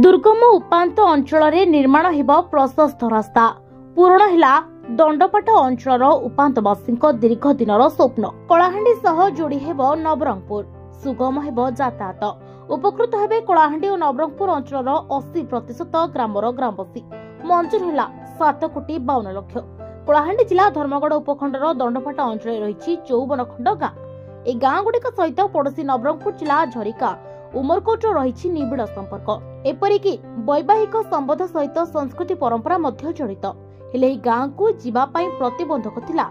दुर्गम उपांत अंचल निर्माण हेब प्रशस्त रास्ता पूरण है दंडपाट अंचल उपांतवासी दीर्घ दिनर स्वप्न। कलाहांडी सह जोड़ी हेब नवरंगपुर, सुगम हेब यातायात। उपकृत हेबे कलाहांडी और नवरंगपुर अंचल 80% ग्रामर ग्रामवासी। मंजूर है 7,52,00,000। कलाहांडी जिला धर्मगढ़ उपखंडर दंडपाट अंचल रही 54 खंड गाँ। ए गाँ गुड़िक सहित पड़ोशी नवरंगपुर जिला झरिका उमरकोट रही निबिड़ संपर्क। एपरिकी वैवाहिक संबंध सहित संस्कृति परंपरा मध्य जड़ित। हेले गाँ को जीवा पाई प्रतिबंधक थिला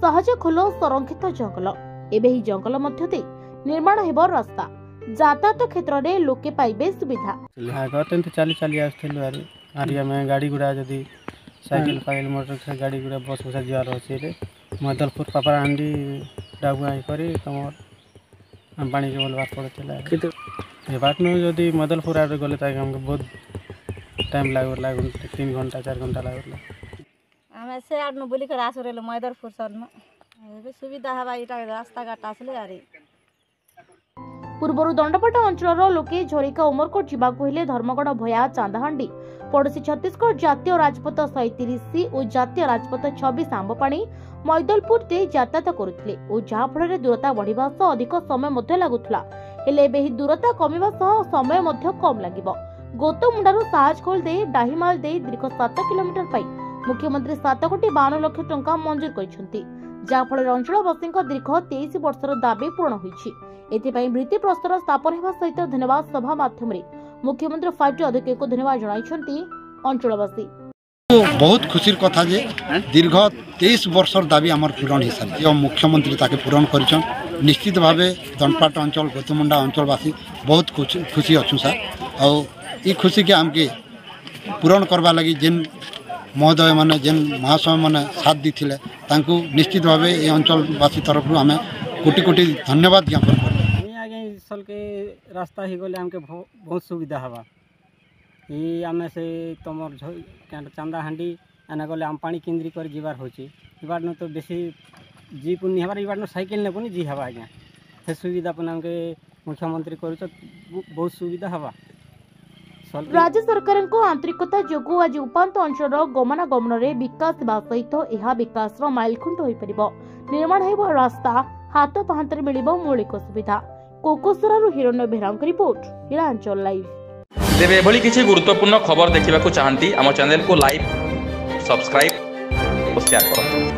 सहज खोल संरक्षित जंगल। एबे ही जंगल मध्य दे निर्माण हेब रास्ता। यातायात क्षेत्र में लोके पाइबे सुविधा। चली चली आरिया में गाड़ी गुड़ा जदि साइकिल फाइल मोटर गाड़ी गुड़ा बस बस जावार अच्छे मदलपुर पापड़ाहांडी डाबुआ करी तुम पानी के बोलबार पड़े ये बाट में जदि मदलपुर आड़े गले हमको बहुत टाइम लागला 3 घंटा 4 घंटा लागला। आम से आड़ बुलिक आसर मदलपुर सर में सुविधा हवा रास्ता घाट आसले आरे। पूर्व दंडपाट अंचल लोके झरिका उमरकोट जावाकू हेले धर्मगढ़ भया चांदाहांडी पड़ोशी छत्तीसगढ़ जातीय राजपथ 130 और जातीय राजपथ 26 आंबपाणी मैदलपुर दे यातायात करुथिले और जहा फल दूरता बढ़िबा सह अधिक समय मध्य लागुथला। हेले एबे ही दूरता कमिबा सह समय मध्य कम लागिबो। गोतमुंडारू साहजखोल दे डाहिमाल दे दीर्घ 7 किलोमीटर पाई मुख्यमंत्री 7,52,00,000 टंका मंजूर करिसेंती, जहा फल अंचलवासी दीर्घ 23 वर्षर दाबी पूर्ण होईछि। एथिपाई भित्ति प्रस्तर स्थापन हेबा सहित धन्यवाद सभा माध्यम मुख्यमंत्री 5 अधिकारी को धन्यवाद जणाइछंती अंचलवासी। बहुत खुशीर कथा जे दीर्घ 23 वर्षर दाबी आमर पूरण हो सारी मुख्यमंत्री ताके पूरण करिछन। निश्चित भावे दंडपाट अंचल गोतमुंडा अंचलवासी बहुत खुशी अच्छु सर। और ये खुशी के आमके पूरण करवा लगी जेन महोदय माने जेन महाशय माने साथ दी थिले तांकू निश्चित भावे ये अंचलवासी तरफ आम कोटि कोटि धन्यवाद ज्ञापन कर। आगे सल के रास्ता ही गले हमके बहुत सुविधा हवा। ये आम से तुम चांदाहांडी आना गले आम पानी केन्द्री कर जीवार होची इबार न तो बेसी जी पुनी हबार इबार न साइकिल ने पुनी जी हवा आज्ञा से सुविधा पुन हमके मुख्यमंत्री कर बहुत सुविधा हवा। राज्य सरकार को आंतरिकता जोगु आज उपांत अंचल गमनागमन में विकास सहित यह विकास माइलखुंट हो परिबो। निर्माण हेबो रास्ता, हाथ पाहांतर मिलिबो मौलिक सुविधा। कोकोसरारू हिरण्य बेहरांक रिपोर्ट, हिरांचल लाइव। तेबे एभली किछि गुरुत्वपूर्ण खबर देखिबाकू चाहंती आम चैनल को लाइक, सब्सक्राइब और शेयर करନ୍ତୁ।